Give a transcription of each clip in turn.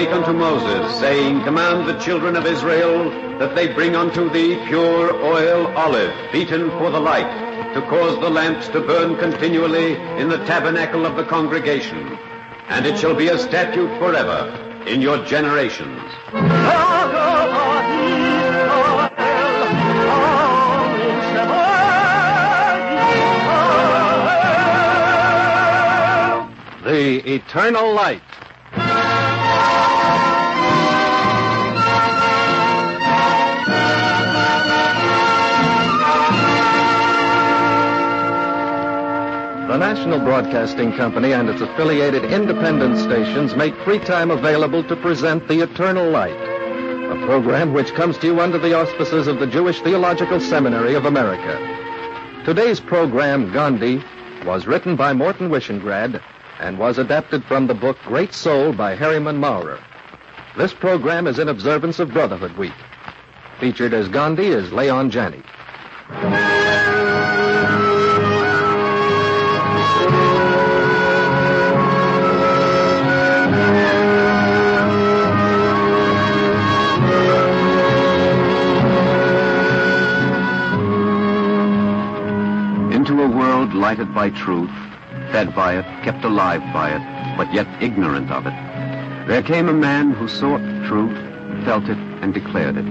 spake unto Moses, saying, Command the children of Israel that they bring unto thee pure oil olive, beaten for the light, to cause the lamps to burn continually in the tabernacle of the congregation. And it shall be a statute forever in your generations. The eternal light. The National Broadcasting Company and its affiliated independent stations make free time available to present The Eternal Light, a program which comes to you under the auspices of the Jewish Theological Seminary of America. Today's program, Gandhi, was written by Morton Wishengrad and was adapted from the book Great Soul by Harriman Maurer. This program is in observance of Brotherhood Week. Featured as Gandhi is Leon Janney. Into a world lighted by truth, fed by it, kept alive by it, but yet ignorant of it, there came a man who sought truth, felt it, and declared it.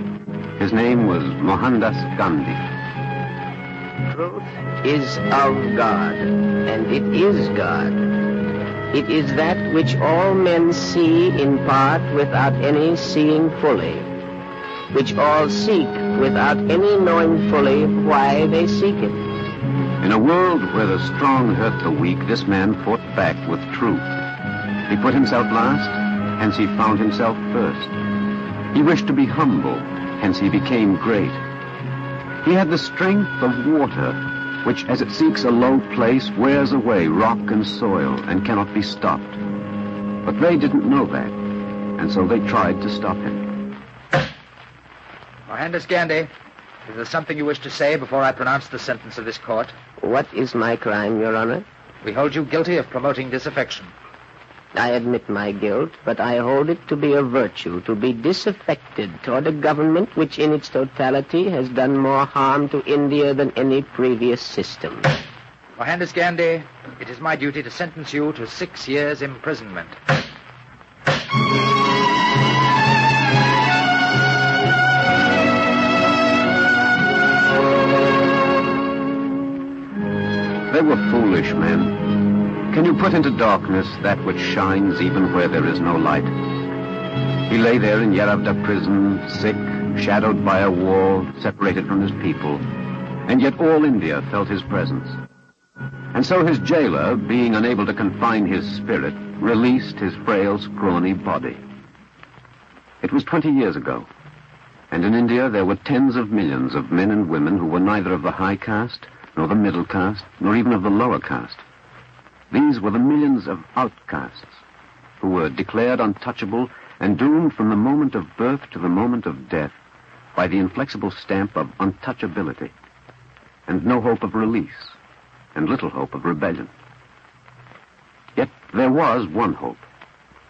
His name was Mohandas Gandhi. Truth is of God, and it is God. It is that which all men see in part without any seeing fully, which all seek without any knowing fully why they seek it. In a world where the strong hurt the weak, this man fought back with truth. He put himself last, hence he found himself first. He wished to be humble, hence he became great. He had the strength of water, which as it seeks a low place, wears away rock and soil and cannot be stopped. But they didn't know that, and so they tried to stop him. Mohandas Gandhi, is there something you wish to say before I pronounce the sentence of this court? What is my crime, Your Honor? We hold you guilty of promoting disaffection. I admit my guilt, but I hold it to be a virtue, to be disaffected toward a government which in its totality has done more harm to India than any previous system. Mohandas Gandhi, it is my duty to sentence you to 6 years' imprisonment. They were foolish men. Can you put into darkness that which shines even where there is no light? He lay there in Yeravda prison, sick, shadowed by a wall, separated from his people, and yet all India felt his presence. And so his jailer, being unable to confine his spirit, released his frail, scrawny body. It was 20 years ago, and in India there were tens of millions of men and women who were neither of the high caste, nor the middle caste, nor even of the lower caste. These were the millions of outcasts who were declared untouchable and doomed from the moment of birth to the moment of death by the inflexible stamp of untouchability, and no hope of release, and little hope of rebellion. Yet there was one hope.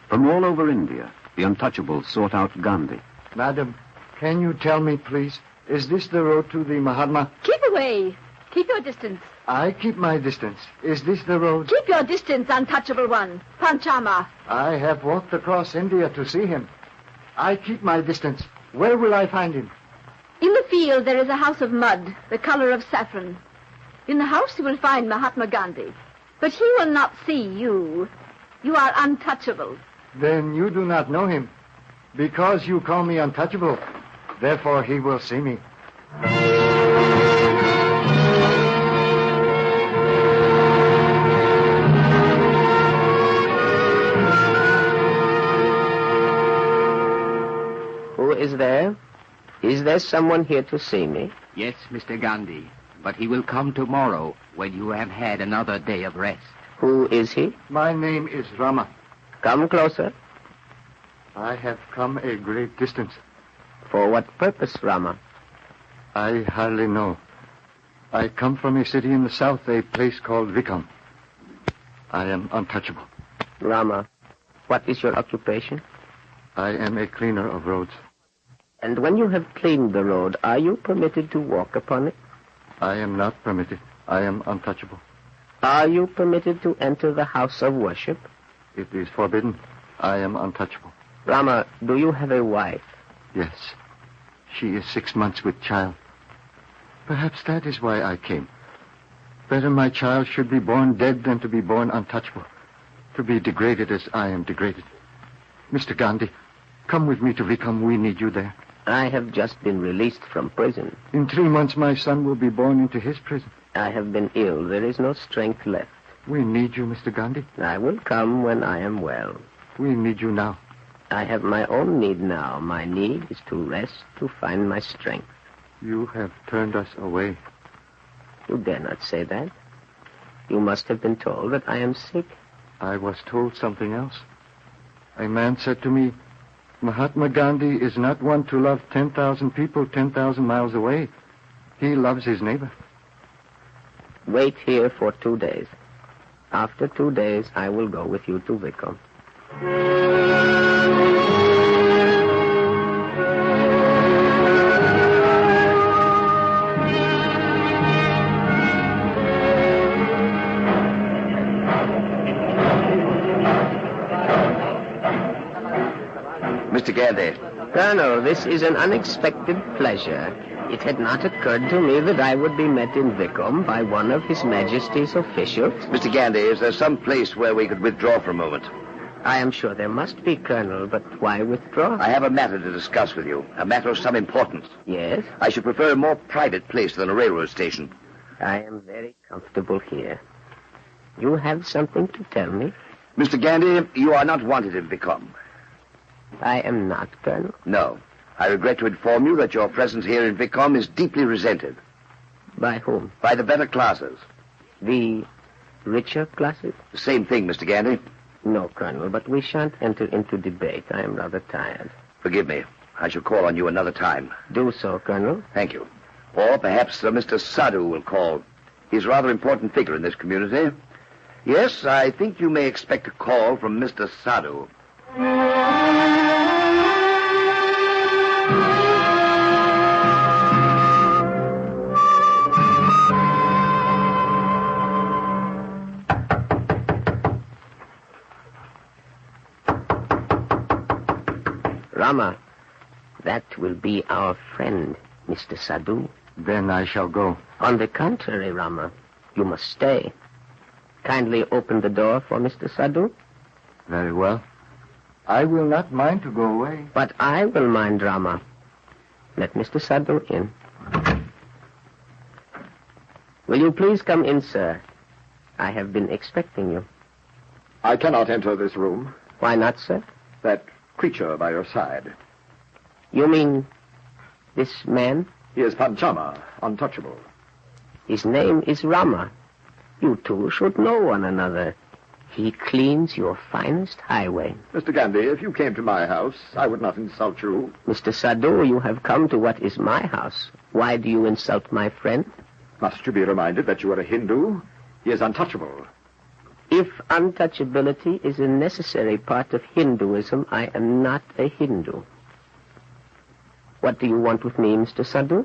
From all over India, the untouchables sought out Gandhi. Madam, can you tell me, please, is this the road to the Mahatma? Keep away. Keep your distance. I keep my distance. Is this the road? Keep your distance, untouchable one. Panchama. I have walked across India to see him. I keep my distance. Where will I find him? In the field there is a house of mud, the color of saffron. In the house you will find Mahatma Gandhi. But he will not see you. You are untouchable. Then you do not know him. Because you call me untouchable, therefore he will see me. Who is there? Is there someone here to see me? Yes, Mr. Gandhi, but he will come tomorrow when you have had another day of rest. Who is he? My name is Rama. Come closer. I have come a great distance. For what purpose, Rama? I hardly know. I come from a city in the south, a place called Vikram. I am untouchable. Rama, what is your occupation? I am a cleaner of roads. And when you have cleaned the road, are you permitted to walk upon it? I am not permitted. I am untouchable. Are you permitted to enter the house of worship? It is forbidden. I am untouchable. Rama, do you have a wife? Yes. She is 6 months with child. Perhaps that is why I came. Better my child should be born dead than to be born untouchable. To be degraded as I am degraded. Mr. Gandhi, come with me to Vikram. We need you there. I have just been released from prison. In 3 months, my son will be born into his prison. I have been ill. There is no strength left. We need you, Mr. Gandhi. I will come when I am well. We need you now. I have my own need now. My need is to rest, to find my strength. You have turned us away. You dare not say that. You must have been told that I am sick. I was told something else. A man said to me, Mahatma Gandhi is not one to love 10,000 people 10,000 miles away. He loves his neighbor. Wait here for 2 days. After 2 days, I will go with you to Vikram. Mr. Gandhi. Colonel, this is an unexpected pleasure. It had not occurred to me that I would be met in Vikram by one of His Majesty's officials. Mr. Gandhi, is there some place where we could withdraw for a moment? I am sure there must be, Colonel, but why withdraw? I have a matter to discuss with you, a matter of some importance. Yes? I should prefer a more private place than a railroad station. I am very comfortable here. You have something to tell me? Mr. Gandhi, you are not wanted in Vikram. I am not, Colonel. No. I regret to inform you that your presence here in Vikram is deeply resented. By whom? By the better classes. The richer classes? The same thing, Mr. Gandhi. No, Colonel, but we shan't enter into debate. I am rather tired. Forgive me. I shall call on you another time. Do so, Colonel. Thank you. Or perhaps Mr. Sadhu will call. He's a rather important figure in this community. Yes, I think you may expect a call from Mr. Sadhu. Rama, that will be our friend, Mr. Sadhu. Then I shall go. On the contrary, Rama, you must stay. Kindly open the door for Mr. Sadhu. Very well. I will not mind to go away. But I will mind, Rama. Let Mr. Sadhu in. Will you please come in, sir? I have been expecting you. I cannot enter this room. Why not, sir? That creature by your side. You mean this man? He is Panchama, untouchable. His name is Rama. You two should know one another. He cleans your finest highway. Mr. Gandhi, if you came to my house, I would not insult you. Mr. Sadhu, you have come to what is my house. Why do you insult my friend? Must you be reminded that you are a Hindu? He is untouchable. If untouchability is a necessary part of Hinduism, I am not a Hindu. What do you want with me, Mr. Sadhu?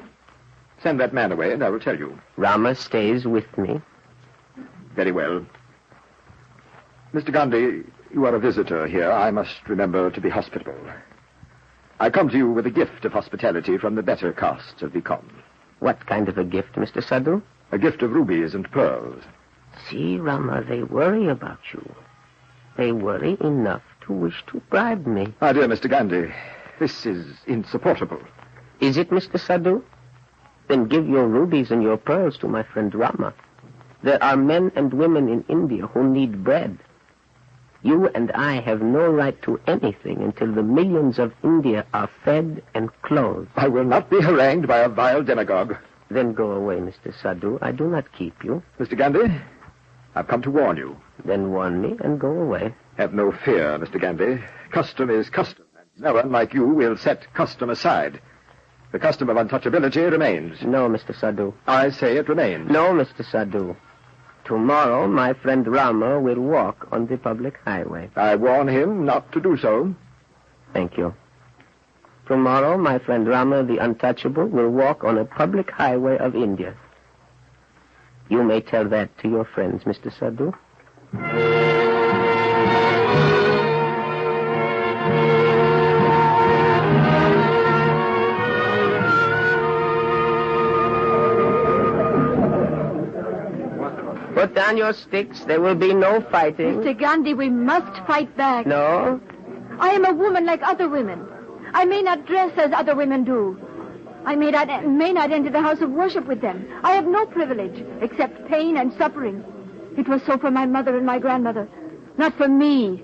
Send that man away and I will tell you. Rama stays with me. Very well. Mr. Gandhi, you are a visitor here. I must remember to be hospitable. I come to you with a gift of hospitality from the better caste of Vikram. What kind of a gift, Mr. Sadhu? A gift of rubies and pearls. See, Rama, they worry about you. They worry enough to wish to bribe me. My dear Mr. Gandhi, this is insupportable. Is it, Mr. Sadhu? Then give your rubies and your pearls to my friend Rama. There are men and women in India who need bread. You and I have no right to anything until the millions of India are fed and clothed. I will not be harangued by a vile demagogue. Then go away, Mr. Sadhu. I do not keep you. Mr. Gandhi, I've come to warn you. Then warn me and go away. Have no fear, Mr. Gandhi. Custom is custom, and no one like you will set custom aside. The custom of untouchability remains. No, Mr. Sadhu. I say it remains. No, Mr. Sadhu. Tomorrow, my friend Rama will walk on the public highway. I warn him not to do so. Thank you. Tomorrow, my friend Rama, the untouchable, will walk on a public highway of India. You may tell that to your friends, Mr. Sadhu. Put down your sticks. There will be no fighting. Mr. Gandhi, we must fight back. No? I am a woman like other women. I may not dress as other women do. I may not enter the house of worship with them. I have no privilege except pain and suffering. It was so for my mother and my grandmother. Not for me.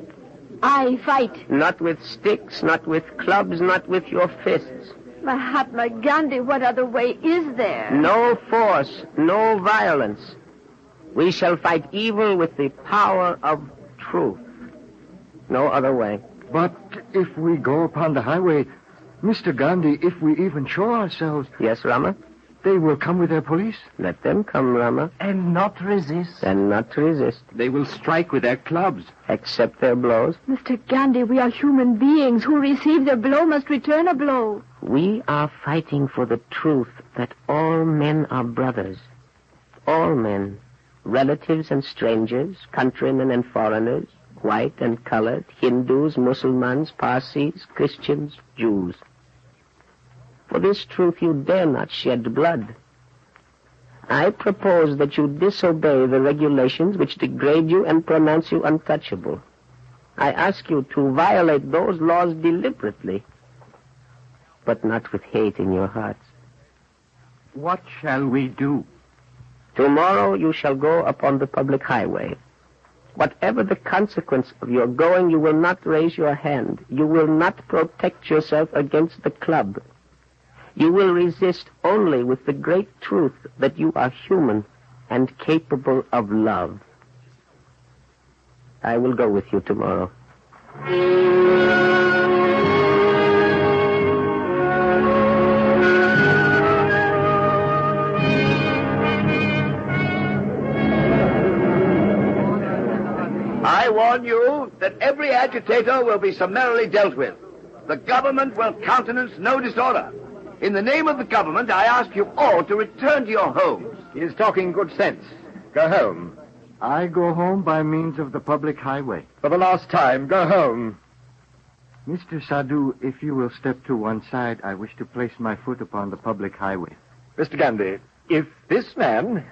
I fight. Not with sticks, not with clubs, not with your fists. Mahatma Gandhi, what other way is there? No force, no violence. We shall fight evil with the power of truth. No other way. But if we go upon the highway, Mr. Gandhi, if we even show ourselves... Yes, Rama? They will come with their police. Let them come, Rama. And not resist. And not resist. They will strike with their clubs. Accept their blows. Mr. Gandhi, we are human beings. Who receive a blow must return a blow. We are fighting for the truth that all men are brothers. All men. Relatives and strangers, countrymen and foreigners, white and colored, Hindus, Muslims, Parsis, Christians, Jews. For this truth you dare not shed blood. I propose that you disobey the regulations which degrade you and pronounce you untouchable. I ask you to violate those laws deliberately, but not with hate in your hearts. What shall we do? Tomorrow you shall go upon the public highway. Whatever the consequence of your going, you will not raise your hand. You will not protect yourself against the club. You will resist only with the great truth that you are human and capable of love. I will go with you tomorrow. I warn you that every agitator will be summarily dealt with. The government will countenance no disorder. In the name of the government, I ask you all to return to your homes. He is talking good sense. Go home. I go home by means of the public highway. For the last time, go home. Mr. Sadhu, if you will step to one side, I wish to place my foot upon the public highway. Mr. Gandhi, if this man...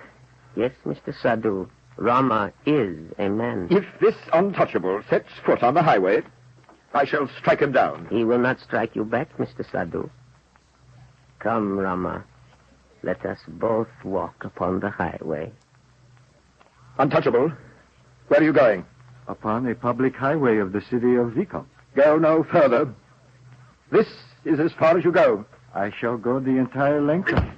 Yes, Mr. Sadhu, Rama is a man. If this untouchable sets foot on the highway, I shall strike him down. He will not strike you back, Mr. Sadhu. Come, Rama. Let us both walk upon the highway. Untouchable, where are you going? Upon a public highway of the city of Vikom. Go no further. This is as far as you go. I shall go the entire length of it.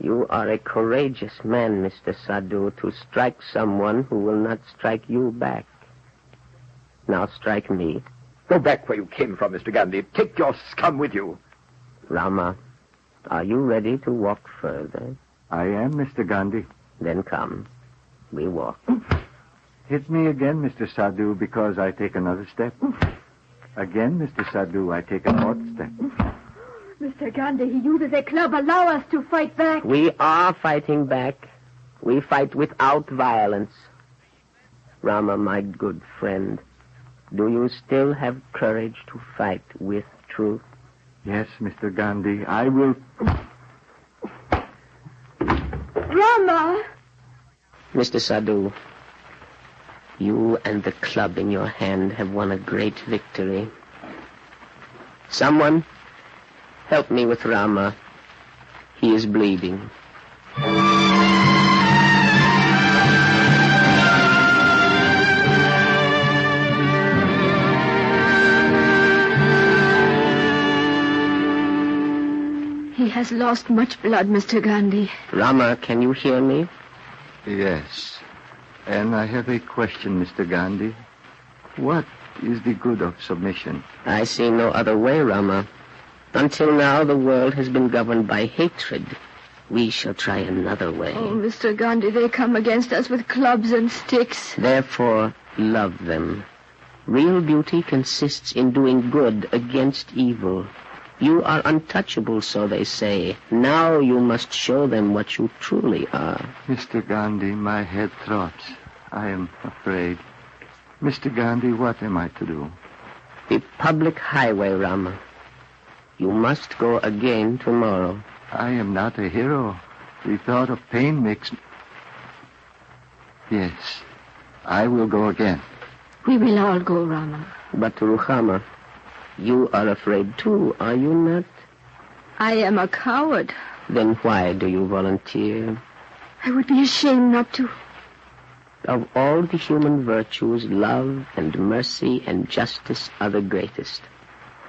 You are a courageous man, Mr. Sadhu, to strike someone who will not strike you back. Now strike me. Go back where you came from, Mr. Gandhi. Take your scum with you. Rama, are you ready to walk further? I am, Mr. Gandhi. Then come. We walk. Hit me again, Mr. Sadhu, because I take another step. Again, Mr. Sadhu, I take a fourth step. Mr. Gandhi, he uses a club. Allow us to fight back. We are fighting back. We fight without violence. Rama, my good friend, do you still have courage to fight with truth? Yes, Mr. Gandhi, I will... Rama! Mr. Sadhu, you and the club in your hand have won a great victory. Someone, help me with Rama. He is bleeding. He has lost much blood, Mr. Gandhi. Rama, can you hear me? Yes. And I have a question, Mr. Gandhi. What is the good of submission? I see no other way, Rama. Until now, the world has been governed by hatred. We shall try another way. Oh, Mr. Gandhi, they come against us with clubs and sticks. Therefore, love them. Real beauty consists in doing good against evil. You are untouchable, so they say. Now you must show them what you truly are. Mr. Gandhi, my head throbs. I am afraid. Mr. Gandhi, what am I to do? The public highway, Rama. You must go again tomorrow. I am not a hero. The thought of pain makes me... Yes, I will go again. We will all go, Rama. But, Ruchama, you are afraid too, are you not? I am a coward. Then why do you volunteer? I would be ashamed not to. Of all the human virtues, love and mercy and justice are the greatest.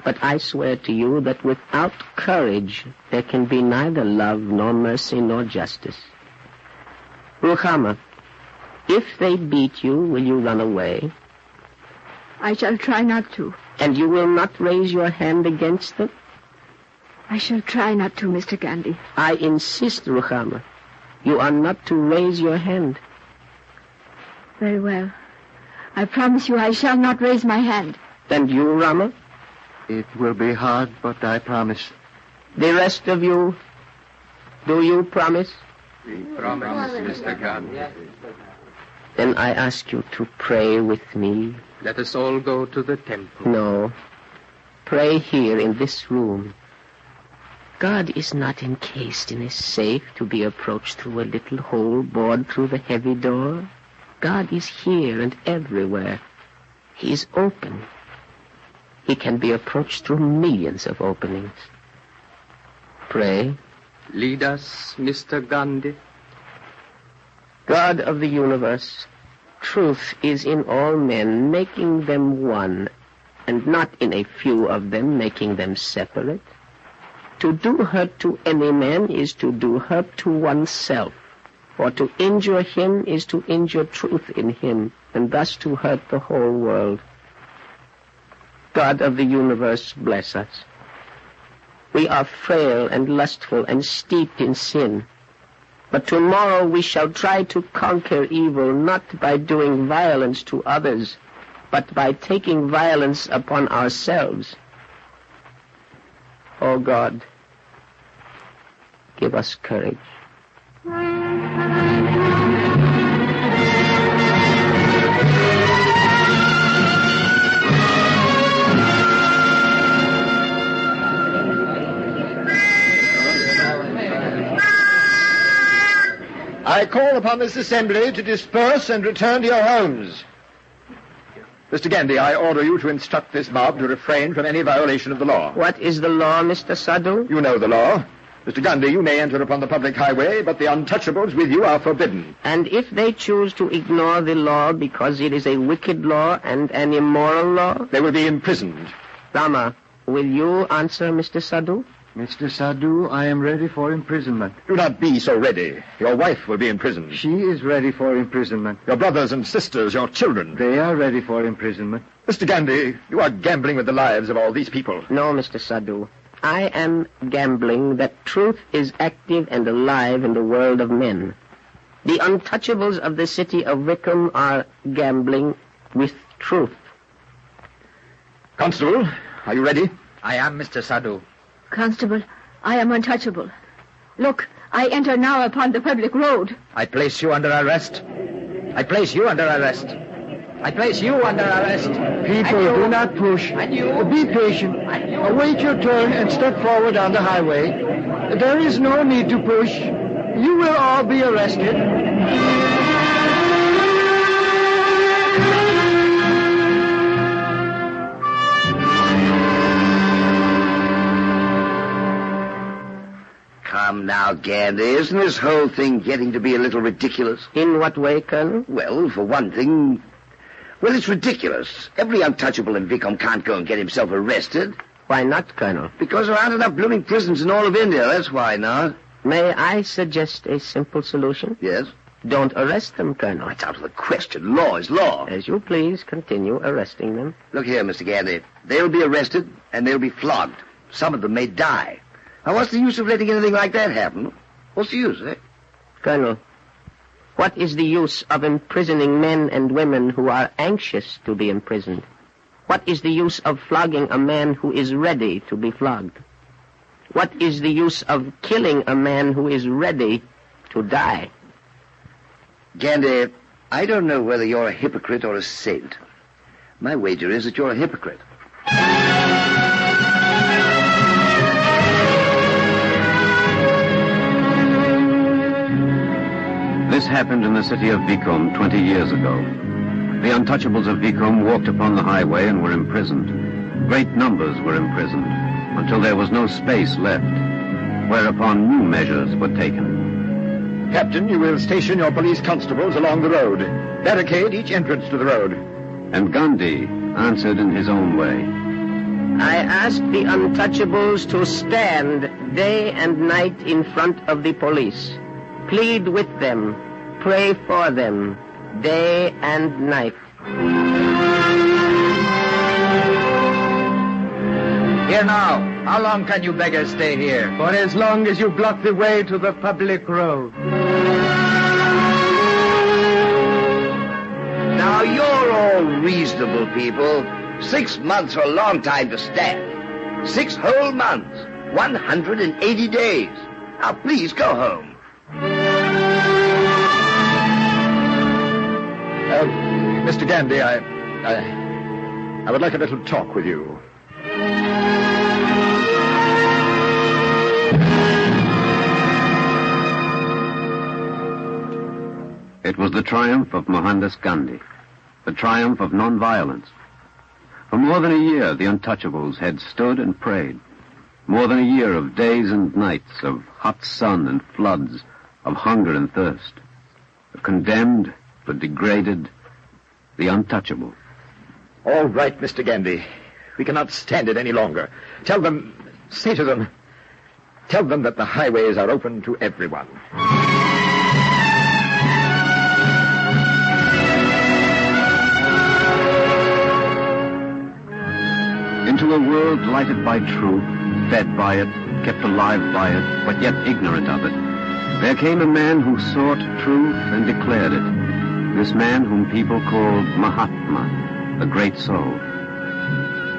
But I swear to you that without courage, there can be neither love nor mercy nor justice. Ruchama, if they beat you, will you run away? I shall try not to. And you will not raise your hand against them? I shall try not to, Mr. Gandhi. I insist, Ruchama. You are not to raise your hand. Very well. I promise you I shall not raise my hand. And you, Rama? It will be hard, but I promise. The rest of you, do you promise? We promise, Mr. Gandhi. Then I ask you to pray with me. Let us all go to the temple. No. Pray here in this room. God is not encased in a safe to be approached through a little hole bored through the heavy door. God is here and everywhere. He is open. He can be approached through millions of openings. Pray. Lead us, Mr. Gandhi. God of the universe, truth is in all men, making them one, and not in a few of them, making them separate. To do hurt to any man is to do hurt to oneself, for to injure him is to injure truth in him, and thus to hurt the whole world. God of the universe, bless us. We are frail and lustful and steeped in sin. But tomorrow we shall try to conquer evil, not by doing violence to others, but by taking violence upon ourselves. Oh God, give us courage. I call upon this assembly to disperse and return to your homes. Mr. Gandhi, I order you to instruct this mob to refrain from any violation of the law. What is the law, Mr. Sadhu? You know the law. Mr. Gandhi, you may enter upon the public highway, but the untouchables with you are forbidden. And if they choose to ignore the law because it is a wicked law and an immoral law? They will be imprisoned. Rama, will you answer Mr. Sadhu? Mr. Sadhu, I am ready for imprisonment. Do not be so ready. Your wife will be imprisoned. She is ready for imprisonment. Your brothers and sisters, your children. They are ready for imprisonment. Mr. Gandhi, you are gambling with the lives of all these people. No, Mr. Sadhu. I am gambling that truth is active and alive in the world of men. The untouchables of the city of Wickham are gambling with truth. Constable, are you ready? I am, Mr. Sadhu. Constable, I am untouchable. Look, I enter now upon the public road. I place you under arrest. I place you under arrest. I place you under arrest. People, do not push. And you. Be patient. Await your turn and step forward on the highway. There is no need to push. You will all be arrested. Come now, Gandhi, isn't this whole thing getting to be a little ridiculous? In what way, Colonel? Well, for one thing, it's ridiculous. Every untouchable in Wickham can't go and get himself arrested. Why not, Colonel? Because there aren't enough blooming prisons in all of India, that's why not. May I suggest a simple solution? Yes? Don't arrest them, Colonel. It's out of the question. Law is law. As you please, continue arresting them. Look here, Mr. Gandhi. They'll be arrested, and they'll be flogged. Some of them may die. Now, what's the use of letting anything like that happen? What's the use, eh? Colonel, what is the use of imprisoning men and women who are anxious to be imprisoned? What is the use of flogging a man who is ready to be flogged? What is the use of killing a man who is ready to die? Gandhi, I don't know whether you're a hypocrite or a saint. My wager is that you're a hypocrite. This happened in the city of Vikom 20 years ago. The untouchables of Vikom walked upon the highway and were imprisoned. Great numbers were imprisoned until there was no space left, whereupon new measures were taken. Captain, you will station your police constables along the road. Barricade each entrance to the road. And Gandhi answered in his own way. I ask the untouchables to stand day and night in front of the police. Plead with them. Pray for them. Day and night. Here now, how long can you beggars stay here? For as long as you block the way to the public road. Now, you're all reasonable people. 6 months are a long time to stand. 6 whole months. 180 days. Now, please go home. Mr. Gandhi, I would like a little talk with you. It was the triumph of Mohandas Gandhi, the triumph of nonviolence. For more than a year, the untouchables had stood and prayed. More than a year of days and nights, of hot sun and floods, of hunger and thirst, the condemned, the degraded, the untouchable. All right, Mr. Gandhi. We cannot stand it any longer. Tell them that the highways are open to everyone. Into a world lighted by truth, fed by it, kept alive by it, but yet ignorant of it, there came a man who sought truth and declared it. This man whom people called Mahatma, the great soul.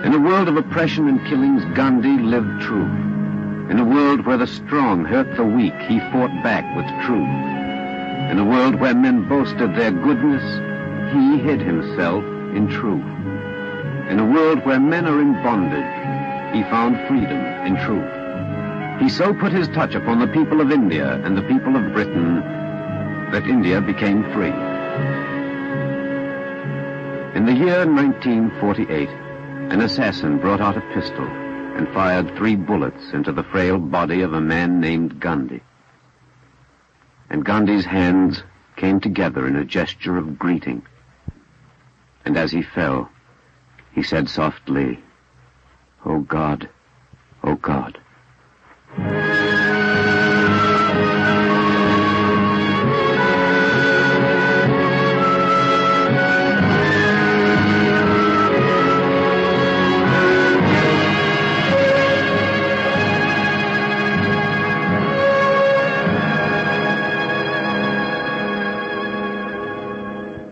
In a world of oppression and killings, Gandhi lived truth. In a world where the strong hurt the weak, he fought back with truth. In a world where men boasted their goodness, he hid himself in truth. In a world where men are in bondage, he found freedom in truth. He so put his touch upon the people of India and the people of Britain that India became free. In the year 1948, an assassin brought out a pistol and fired 3 bullets into the frail body of a man named Gandhi. And Gandhi's hands came together in a gesture of greeting. And as he fell, he said softly, "Oh God, oh God."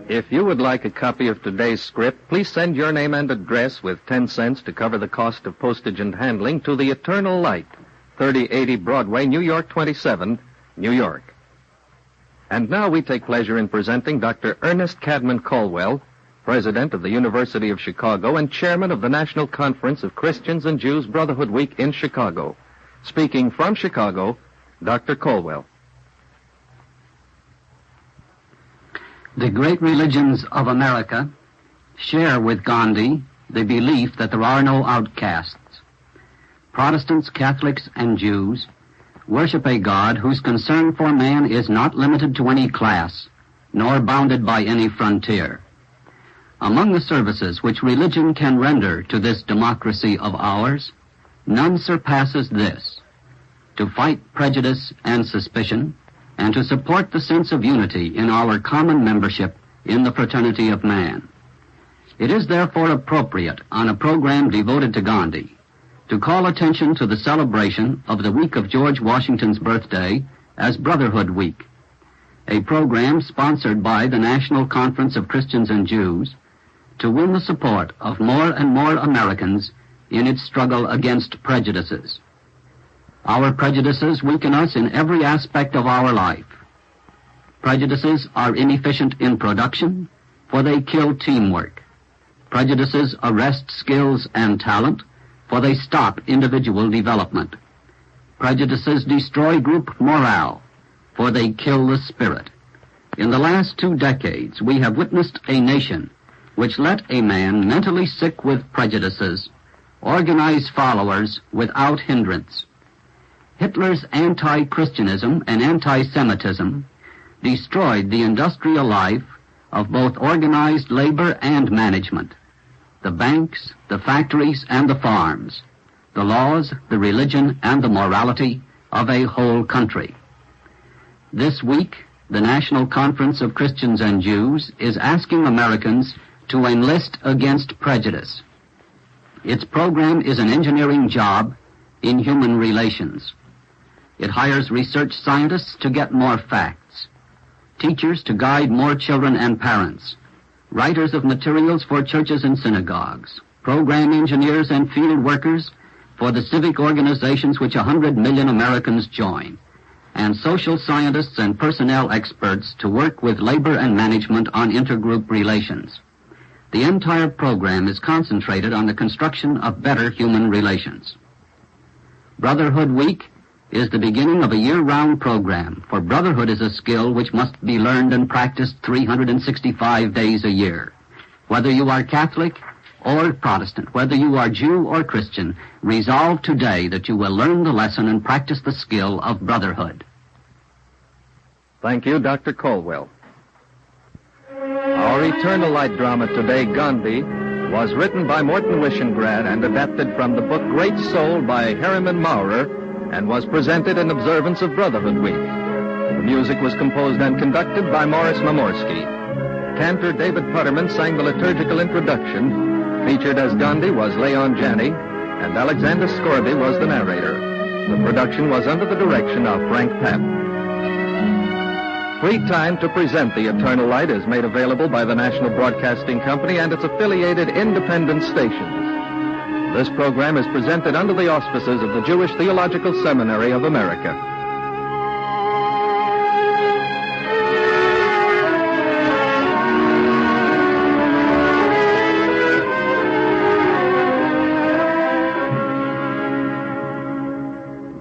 If you would like a copy of today's script, please send your name and address with 10 cents to cover the cost of postage and handling to The Eternal Light, 3080 Broadway, New York 27, New York. And now we take pleasure in presenting Dr. Ernest Cadman Caldwell, President of the University of Chicago and Chairman of the National Conference of Christians and Jews Brotherhood Week in Chicago. Speaking from Chicago, Dr. Caldwell. The great religions of America share with Gandhi the belief that there are no outcasts. Protestants, Catholics, and Jews worship a God whose concern for man is not limited to any class, nor bounded by any frontier. Among the services which religion can render to this democracy of ours, none surpasses this: to fight prejudice and suspicion, and to support the sense of unity in our common membership in the fraternity of man. It is therefore appropriate, on a program devoted to Gandhi, to call attention to the celebration of the week of George Washington's birthday as Brotherhood Week, a program sponsored by the National Conference of Christians and Jews to win the support of more and more Americans in its struggle against prejudices. Our prejudices weaken us in every aspect of our life. Prejudices are inefficient in production, for they kill teamwork. Prejudices arrest skills and talent, for they stop individual development. Prejudices destroy group morale, for they kill the spirit. In the last 2 decades, we have witnessed a nation which let a man mentally sick with prejudices organize followers without hindrance. Hitler's anti-Christianism and anti-Semitism destroyed the industrial life of both organized labor and management, the banks, the factories, and the farms, the laws, the religion, and the morality of a whole country. This week, the National Conference of Christians and Jews is asking Americans to enlist against prejudice. Its program is an engineering job in human relations. It hires research scientists to get more facts, teachers to guide more children and parents, writers of materials for churches and synagogues, program engineers and field workers for the civic organizations which 100 million Americans join, and social scientists and personnel experts to work with labor and management on intergroup relations. The entire program is concentrated on the construction of better human relations. Brotherhood Week is the beginning of a year-round program, for brotherhood is a skill which must be learned and practiced 365 days a year. Whether you are Catholic or Protestant, whether you are Jew or Christian, resolve today that you will learn the lesson and practice the skill of brotherhood. Thank you, Dr. Colwell. Our Eternal Light drama today, Gandhi, was written by Morton Wishengrad and adapted from the book Great Soul by Harriman Maurer, and was presented in observance of Brotherhood Week. The music was composed and conducted by Morris Mamorsky. Cantor David Putterman sang the liturgical introduction. Featured as Gandhi was Leon Janney, and Alexander Scorby was the narrator. The production was under the direction of Frank Papp. Free time to present the Eternal Light is made available by the National Broadcasting Company and its affiliated independent stations. This program is presented under the auspices of the Jewish Theological Seminary of America.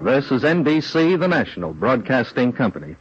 This is NBC, the National Broadcasting Company.